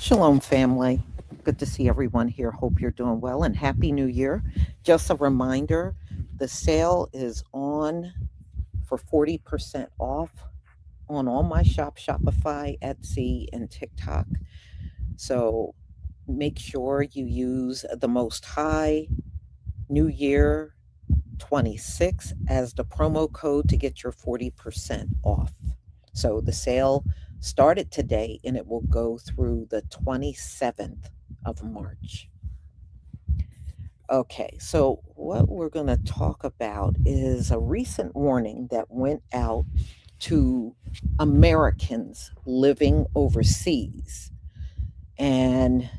Shalom, family. Good to see everyone here. Hope you're doing well and Happy New Year. Just a reminder the sale is on for 40% off on all my Shopify, Etsy, and TikTok. So make sure you use the Most High New Year 26 as the promo code to get your 40% off. So the sale started today and it will go through the 27th of March. Okay, so what we're going to talk about is a recent warning that went out to Americans living overseas. And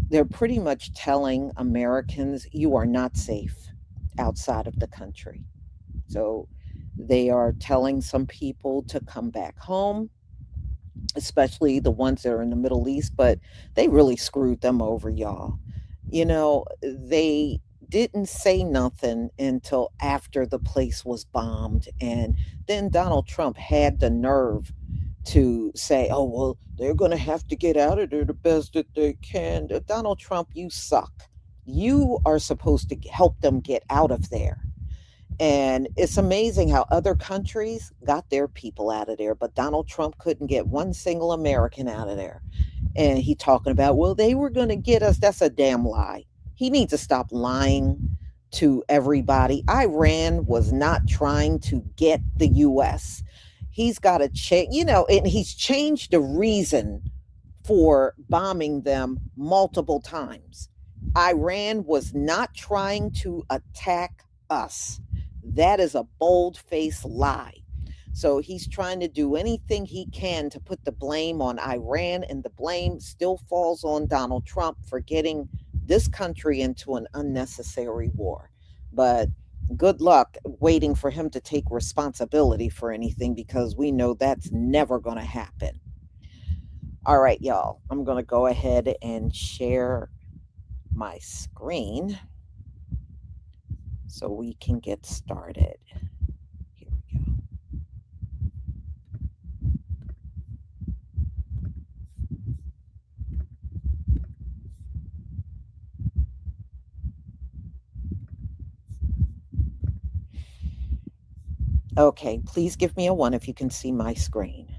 they're pretty much telling Americans you are not safe outside of the country. So they are telling some people to come back home, especially the ones that are in the Middle East, but they really screwed them over, y'all. They didn't say nothing until after the place was bombed. And then Donald Trump had the nerve to say, oh, well, they're going to have to get out of there the best that they can. Donald Trump, you suck. You are supposed to help them get out of there. And it's amazing how other countries got their people out of there, but Donald Trump couldn't get one single American out of there. And he talking about, well, they were going to get us. That's a damn lie. He needs to stop lying to everybody. Iran was not trying to get the U.S. He's got to change, and he's changed the reason for bombing them multiple times. Iran was not trying to attack us. That is a bold faced lie. So he's trying to do anything he can to put the blame on Iran, and the blame still falls on Donald Trump for getting this country into an unnecessary war. But good luck waiting for him to take responsibility for anything because we know that's never going to happen. All right, y'all, I'm going to go ahead and share my screen so we can get started. Here we go. Okay, please give me a one if you can see my screen.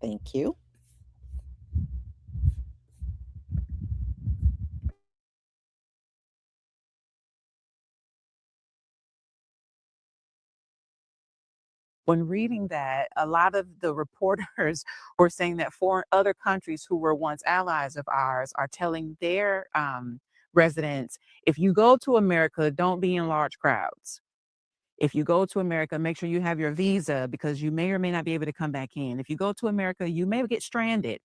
Thank you. When reading that, a lot of the reporters were saying that foreign other countries who were once allies of ours are telling their residents, if you go to America, don't be in large crowds. If you go to America, make sure you have your visa because you may or may not be able to come back in. If you go to America, you may get stranded.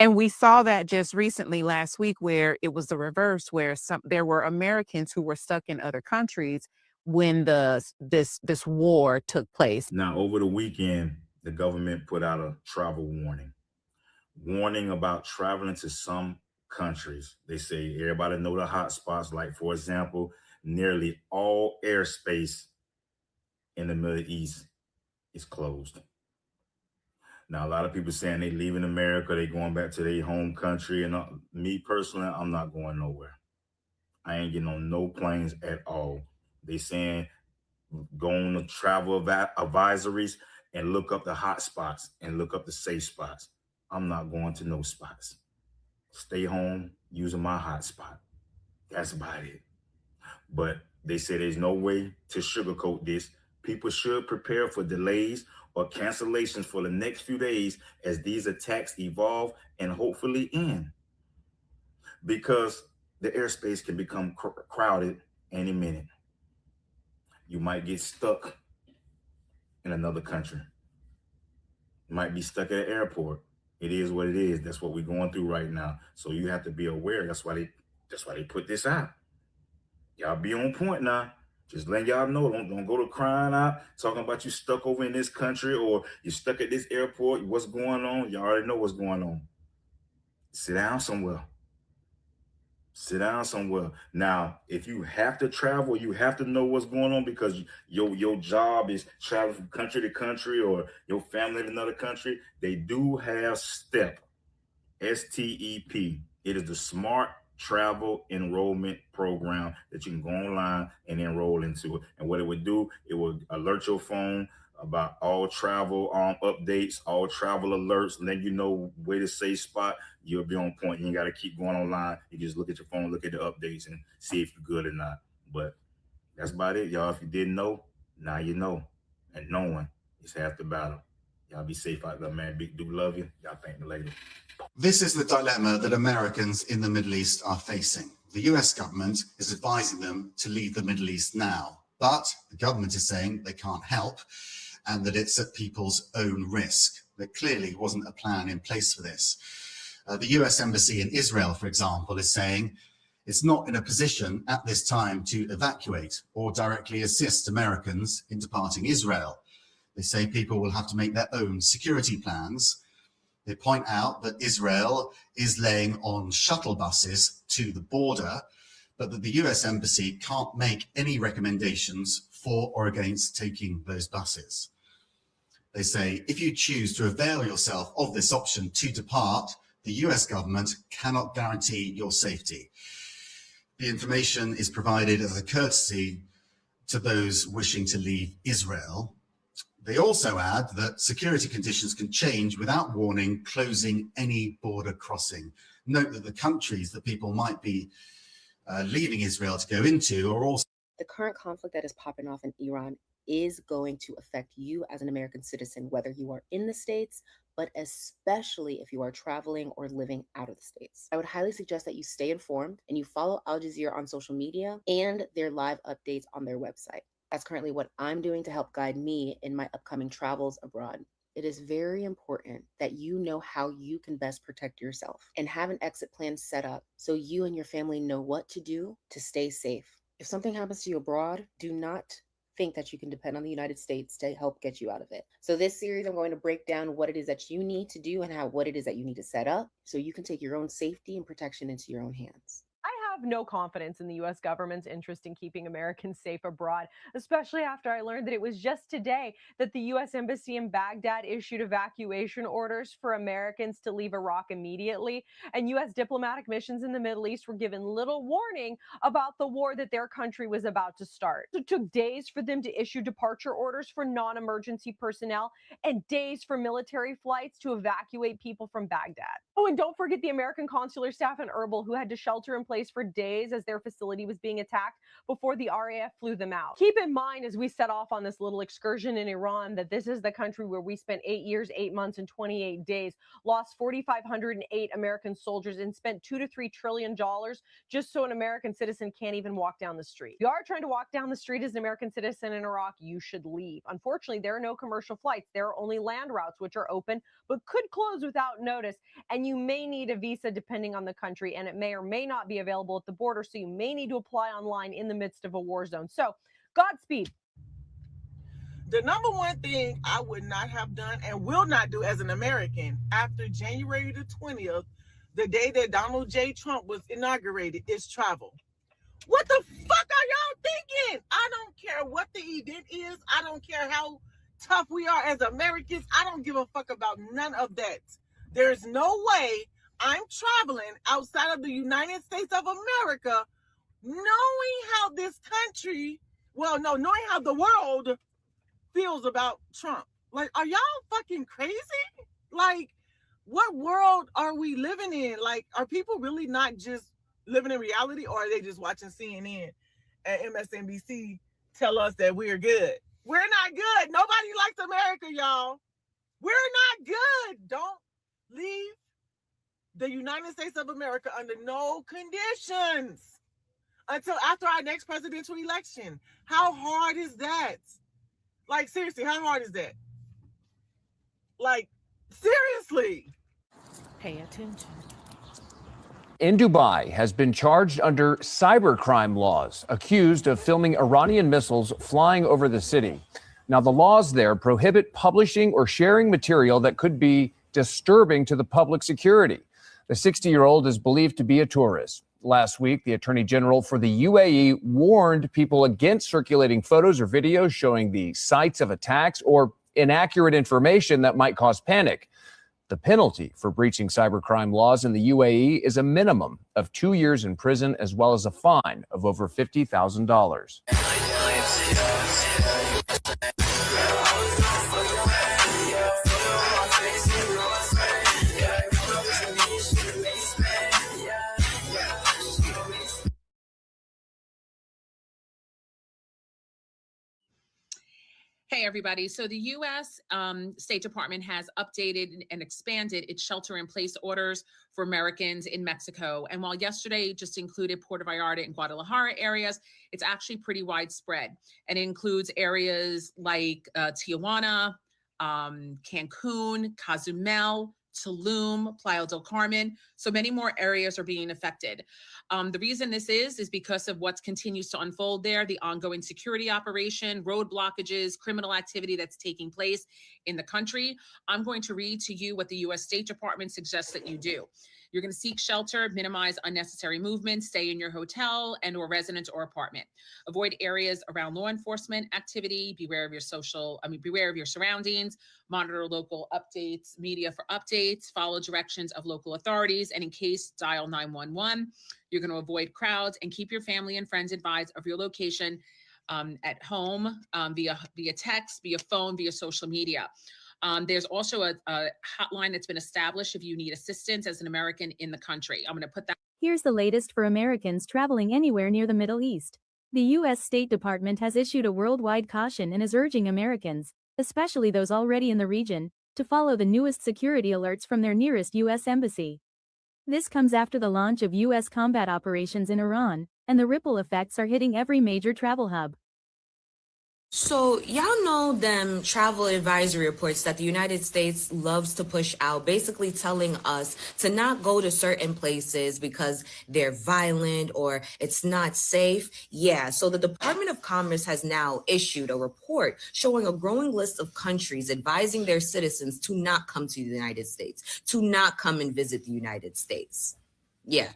And we saw that just recently last week where it was the reverse, where there were Americans who were stuck in other countries when this war took place. Now, over the weekend, the government put out a travel warning about traveling to some countries. They say everybody know the hot spots, like, for example, nearly all airspace in the Middle East is closed. Now, a lot of people saying they leaving America, they going back to their home country. And me personally, I'm not going nowhere. I ain't getting on no planes at all. They saying go on the travel advisories and look up the hot spots and look up the safe spots. I'm not going to no spots. Stay home using my hotspot. That's about it. But they say there's no way to sugarcoat this. People should prepare for delays or cancellations for the next few days as these attacks evolve and hopefully end. Because the airspace can become crowded any minute. You might get stuck in another country. You might be stuck at an airport. It is what it is. That's what we're going through right now. So you have to be aware. That's why they put this out. Y'all be on point now. Just letting y'all know. Don't go to crying out, talking about you stuck over in this country or you stuck at this airport. What's going on? Y'all already know what's going on. Sit down somewhere. Sit down somewhere. Now, if you have to travel, you have to know what's going on because your job is traveling from country to country or your family in another country. They do have STEP. It is the Smart Travel Enrollment Program that you can go online and enroll into it. And what it would do, it would alert your phone about all travel updates, all travel alerts, let you know where to safe spot. You'll be on point. You ain't got to keep going online. You just look at your phone, look at the updates, and see if you're good or not. But that's about it, y'all. If you didn't know, now you know. And knowing is half the battle. Y'all be safe out there, man. Big do love you. Y'all thank me later. This is the dilemma that Americans in the Middle East are facing. The US government is advising them to leave the Middle East now, but the government is saying they can't help and that it's at people's own risk. There clearly wasn't a plan in place for this. The US Embassy in Israel, for example, is saying it's not in a position at this time to evacuate or directly assist Americans in departing Israel. They say people will have to make their own security plans. They point out that Israel is laying on shuttle buses to the border, but that the US Embassy can't make any recommendations for or against taking those buses. They say if you choose to avail yourself of this option to depart, the US government cannot guarantee your safety. The information is provided as a courtesy to those wishing to leave Israel. They also add that security conditions can change without warning, closing any border crossing. Note that the countries that people might be leaving Israel to go into are also... The current conflict that is popping off in Iran is going to affect you as an American citizen, whether you are in the States, but especially if you are traveling or living out of the States. I would highly suggest that you stay informed and you follow Al Jazeera on social media and their live updates on their website. That's currently what I'm doing to help guide me in my upcoming travels abroad. It is very important that you know how you can best protect yourself and have an exit plan set up so you and your family know what to do to stay safe. If something happens to you abroad, do not think that you can depend on the United States to help get you out of it. So this series, I'm going to break down what it is that you need to do and what it is that you need to set up so you can take your own safety and protection into your own hands. I have no confidence in the U.S. government's interest in keeping Americans safe abroad, especially after I learned that it was just today that the U.S. Embassy in Baghdad issued evacuation orders for Americans to leave Iraq immediately, and U.S. diplomatic missions in the Middle East were given little warning about the war that their country was about to start. It took days for them to issue departure orders for non-emergency personnel and days for military flights to evacuate people from Baghdad. Oh, and don't forget the American consular staff in Erbil who had to shelter in place for days as their facility was being attacked before the RAF flew them out. Keep in mind as we set off on this little excursion in Iran that this is the country where we spent 8 years, 8 months, and 28 days, lost 4,508 American soldiers, and spent $2 to $3 trillion just so an American citizen can't even walk down the street. If you are trying to walk down the street as an American citizen in Iraq, you should leave. Unfortunately, there are no commercial flights. There are only land routes, which are open but could close without notice, and you may need a visa depending on the country, and it may or may not be available at the border, so you may need to apply online in the midst of a war zone. So, Godspeed. The number one thing I would not have done and will not do as an American after January the 20th, the day that Donald J. Trump was inaugurated, is travel. What the fuck are y'all thinking? I don't care what the event is. I don't care how tough we are as Americans. I don't give a fuck about none of that. There's no way I'm traveling outside of the United States of America knowing how this country, knowing how the world feels about Trump. Like, are y'all fucking crazy? Like, what world are we living in? Like, are people really not just living in reality, or are they just watching CNN and MSNBC tell us that we're good? We're not good. Nobody likes America, y'all. We're not good. Don't leave the United States of America under no conditions until after our next presidential election. How hard is that? Like, seriously, how hard is that? Like, seriously. Pay attention. In Dubai has been charged under cybercrime laws, accused of filming Iranian missiles flying over the city. Now, the laws there prohibit publishing or sharing material that could be disturbing to the public security. The 60-year-old is believed to be a tourist. last week, the Attorney General for the UAE warned people against circulating photos or videos showing the sites of attacks or inaccurate information that might cause panic. The penalty for breaching cybercrime laws in the UAE is a minimum of 2 years in prison, as well as a fine of over $50,000. Hey, everybody. So the U.S. State Department has updated and expanded its shelter-in-place orders for Americans in Mexico. And while yesterday just included Puerto Vallarta and Guadalajara areas, it's actually pretty widespread. And it includes areas like Tijuana, Cancun, Cozumel, Tulum, Playa del Carmen. So many more areas are being affected. The reason this is because of what continues to unfold there, the ongoing security operation, road blockages, criminal activity that's taking place in the country. I'm going to read to you what the U.S. State Department suggests that you do. You're going to seek shelter, minimize unnecessary movement, stay in your hotel and or residence or apartment. Avoid areas around law enforcement activity, beware of your surroundings, monitor local updates, media for updates, follow directions of local authorities, and in case, dial 911. You're going to avoid crowds and keep your family and friends advised of your location at home via text, via phone, via social media. There's also a hotline that's been established if you need assistance as an American in the country. I'm going to put that. Here's the latest for Americans traveling anywhere near the Middle East. The U.S. State Department has issued a worldwide caution and is urging Americans, especially those already in the region, to follow the newest security alerts from their nearest U.S. embassy. This comes after the launch of U.S. combat operations in Iran, and the ripple effects are hitting every major travel hub. So y'all know them travel advisory reports that the United States loves to push out, basically telling us to not go to certain places because they're violent or it's not safe. Yeah, so the Department of Commerce has now issued a report showing a growing list of countries advising their citizens to not come to the United States, to not come and visit the United States. Yeah,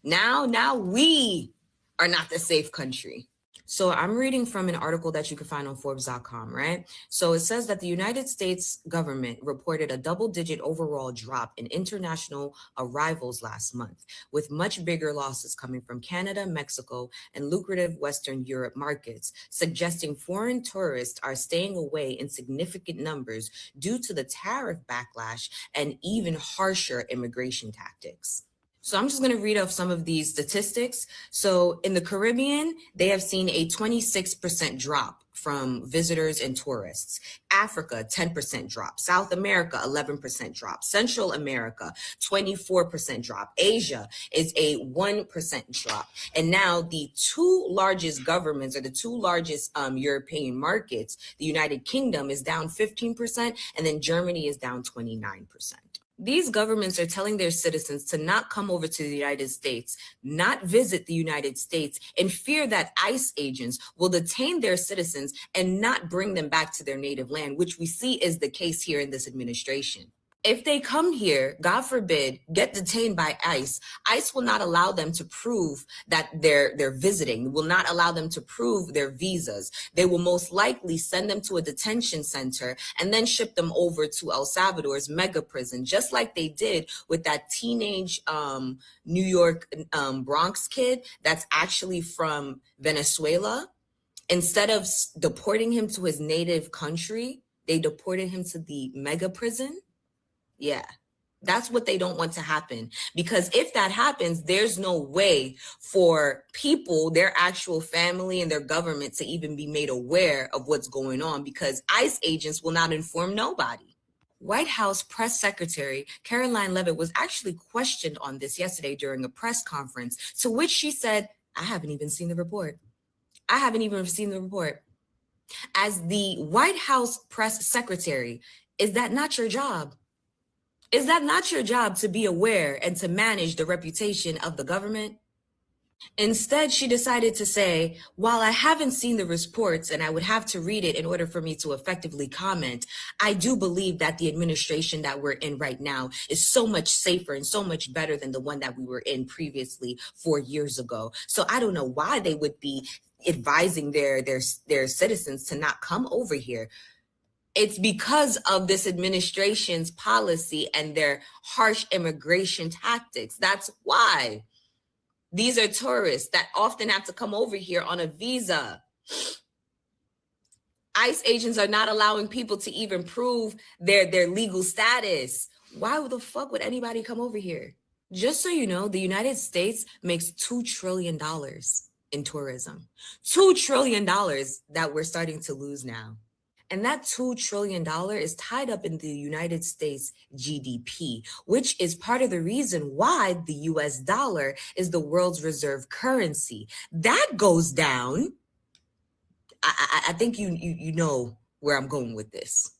now we are not the safe country. So I'm reading from an article that you can find on Forbes.com, right? So it says that the United States government reported a double-digit overall drop in international arrivals last month, with much bigger losses coming from Canada, Mexico, and lucrative Western Europe markets, suggesting foreign tourists are staying away in significant numbers due to the tariff backlash and even harsher immigration tactics. So I'm just going to read off some of these statistics. So in the Caribbean, they have seen a 26% drop from visitors and tourists. Africa, 10% drop. South America, 11% drop. Central America, 24% drop. Asia is a 1% drop. And now the two largest governments or the two largest European markets, the United Kingdom is down 15%, and then Germany is down 29%. These governments are telling their citizens to not come over to the United States, not visit the United States, in fear that ICE agents will detain their citizens and not bring them back to their native land, which we see is the case here in this administration. If they come here, God forbid, get detained by ICE, ICE will not allow them to prove that they're visiting, will not allow them to prove their visas. They will most likely send them to a detention center and then ship them over to El Salvador's mega prison, just like they did with that teenage New York Bronx kid that's actually from Venezuela. Instead of deporting him to his native country, they deported him to the mega prison. Yeah, that's what they don't want to happen, because if that happens, there's no way for people, their actual family and their government to even be made aware of what's going on, because ICE agents will not inform nobody. White House Press Secretary Caroline Leavitt was actually questioned on this yesterday during a press conference, to which she said, I haven't even seen the report. I haven't even seen the report. As the White House Press Secretary, is that not your job? Is that not your job to be aware and to manage the reputation of the government? Instead, she decided to say, while I haven't seen the reports and I would have to read it in order for me to effectively comment, I do believe that the administration that we're in right now is so much safer and so much better than the one that we were in previously 4 years ago. So I don't know why they would be advising their citizens to not come over here. It's because of this administration's policy and their harsh immigration tactics. That's why. These are tourists that often have to come over here on a visa. ICE agents are not allowing people to even prove their legal status. Why the fuck would anybody come over here? Just so you know, the United States makes $2 trillion in tourism. $2 trillion that we're starting to lose now. And that $2 trillion is tied up in the United States GDP, which is part of the reason why the US dollar is the world's reserve currency. That goes down. I think you know where I'm going with this.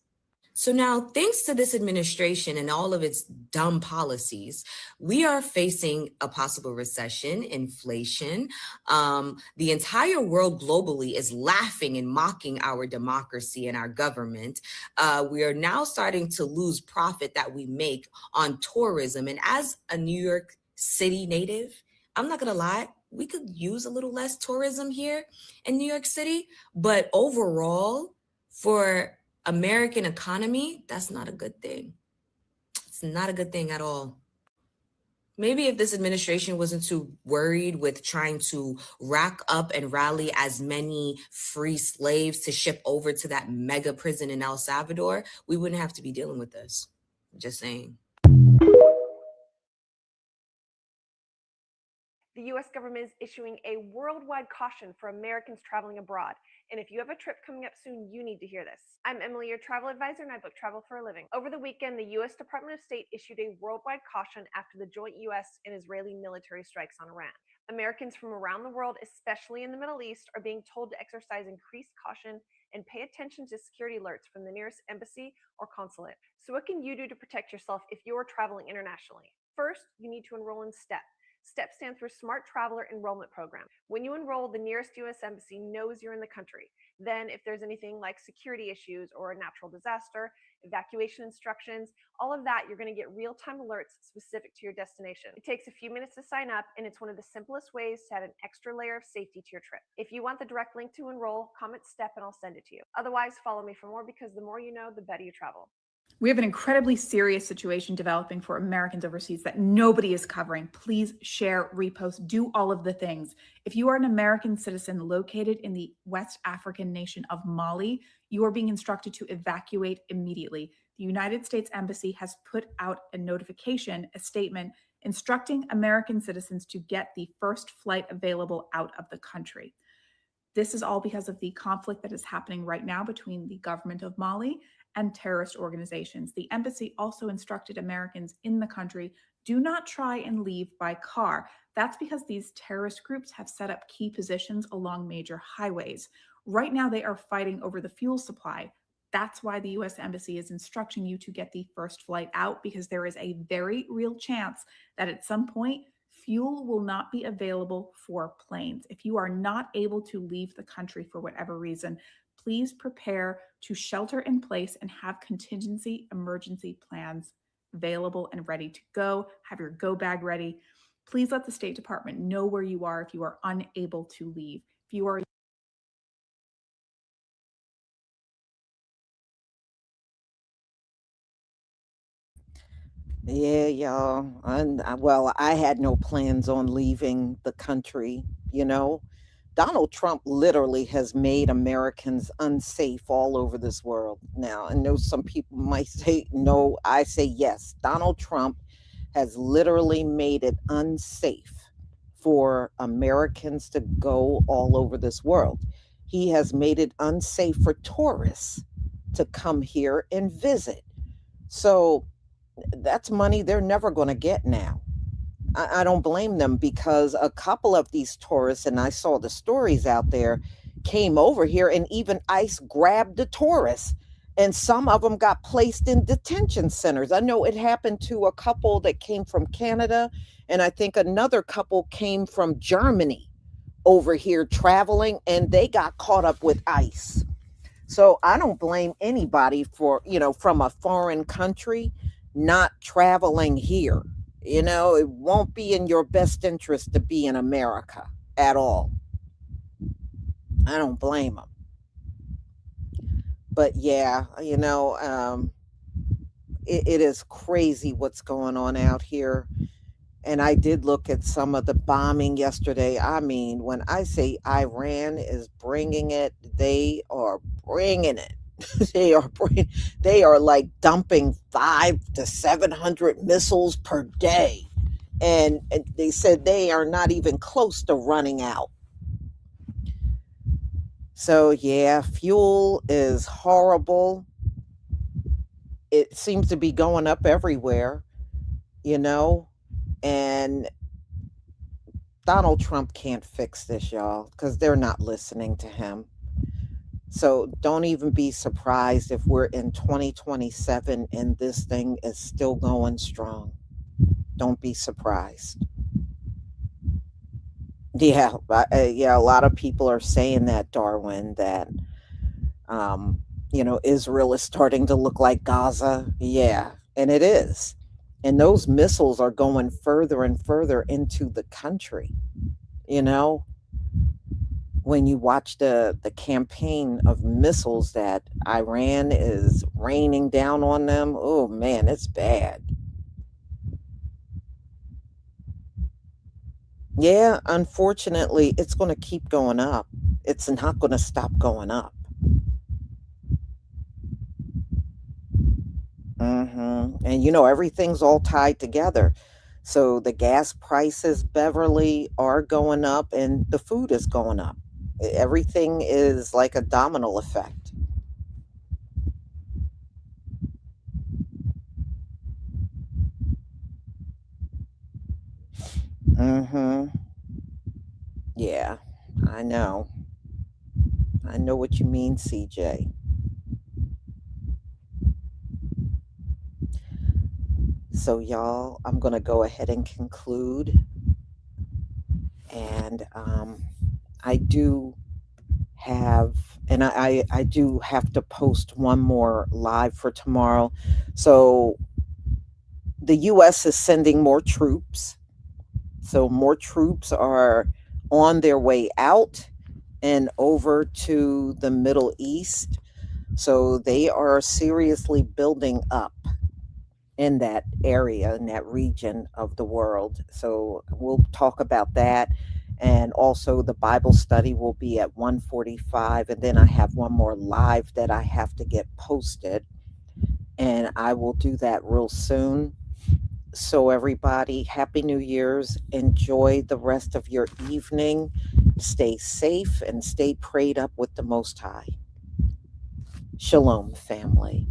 So now, thanks to this administration and all of its dumb policies, we are facing a possible recession, inflation. The entire world globally is laughing and mocking our democracy and our government. We are now starting to lose profit that we make on tourism. And as a New York City native, I'm not gonna lie, we could use a little less tourism here in New York City, but overall, for American economy, that's not a good thing. It's not a good thing at all. Maybe if this administration wasn't too worried with trying to rack up and rally as many free slaves to ship over to that mega prison in El Salvador, we wouldn't have to be dealing with this. Just saying. The U.S. government is issuing a worldwide caution for Americans traveling abroad. And if you have a trip coming up soon, you need to hear this. I'm Emily, your travel advisor, and I book travel for a living. Over the weekend, the U.S. Department of State issued a worldwide caution after the joint U.S. and Israeli military strikes on Iran. Americans from around the world, especially in the Middle East, are being told to exercise increased caution and pay attention to security alerts from the nearest embassy or consulate. So what can you do to protect yourself if you're traveling internationally? First, you need to enroll in STEP. STEP stands for Smart Traveler Enrollment Program. When you enroll, the nearest U.S. embassy knows you're in the country. Then, if there's anything like security issues or a natural disaster, evacuation instructions, all of that, you're going to get real-time alerts specific to your destination. It takes a few minutes to sign up, and it's one of the simplest ways to add an extra layer of safety to your trip. If you want the direct link to enroll, comment STEP and I'll send it to you. Otherwise, follow me for more, because the more you know, the better you travel. We have an incredibly serious situation developing for Americans overseas that nobody is covering. Please share, repost, do all of the things. If you are an American citizen located in the West African nation of Mali, you are being instructed to evacuate immediately. The United States Embassy has put out a notification, a statement, instructing American citizens to get the first flight available out of the country. This is all because of the conflict that is happening right now between the government of Mali and terrorist organizations. The embassy also instructed Americans in the country, do not try and leave by car. That's because these terrorist groups have set up key positions along major highways. Right now, they are fighting over the fuel supply. That's why the US Embassy is instructing you to get the first flight out, because there is a very real chance that at some point, fuel will not be available for planes. If you are not able to leave the country for whatever reason, please prepare to shelter in place and have contingency emergency plans available and ready to go. Have your go bag ready. Please let the State Department know where you are if you are unable to leave. If you are Yeah, y'all. Well, I had no plans on leaving the country, you know. Donald Trump literally has made Americans unsafe all over this world now. I know some people might say no, I say yes. Donald Trump has literally made it unsafe for Americans to go all over this world. He has made it unsafe for tourists to come here and visit. So that's money they're never going to get now. I don't blame them, because a couple of these tourists, and I saw the stories out there, came over here and even ICE grabbed the tourists And some of them got placed in detention centers. I know it happened to a couple that came from Canada, and I think another couple came from Germany over here traveling, and they got caught up with ICE. So I don't blame anybody for, from a foreign country not traveling here. It won't be in your best interest to be in America at all. I don't blame them. But yeah, it is crazy what's going on out here. And I did look at some of the bombing yesterday. I mean, when I say Iran is bringing it, they are bringing it. They are like dumping 500 to 700 missiles per day. And they said they are not even close to running out. So yeah, fuel is horrible. It seems to be going up everywhere, you know, and Donald Trump can't fix this, y'all, because they're not listening to him. So don't even be surprised if we're in 2027 and this thing is still going strong. Don't be surprised. Yeah, yeah, a lot of people are saying that, Darwin, that um, Israel is starting to look like Gaza. Yeah, and it is. And those missiles are going further and further into the country. You know, when you watch the campaign of missiles that Iran is raining down on them, oh man, it's bad. Yeah, unfortunately, it's going to keep going up. It's not going to stop going up. And everything's all tied together. So the gas prices, Beverly, are going up and the food is going up. Everything is like a domino effect. Mm-hmm. Yeah, I know. I know what you mean, CJ. So, y'all, I'm going to go ahead and conclude. And I do have, and I do have to post one more live for tomorrow. So, the U.S. is sending more troops. So, more troops are on their way out and over to the Middle East. So, they are seriously building up in that area, in that region of the world. So we'll talk about that. And also the Bible study will be at 1:45. And then I have one more live that I have to get posted. And I will do that real soon. So everybody, Happy New Year's. Enjoy the rest of your evening. Stay safe and stay prayed up with the Most High. Shalom, family.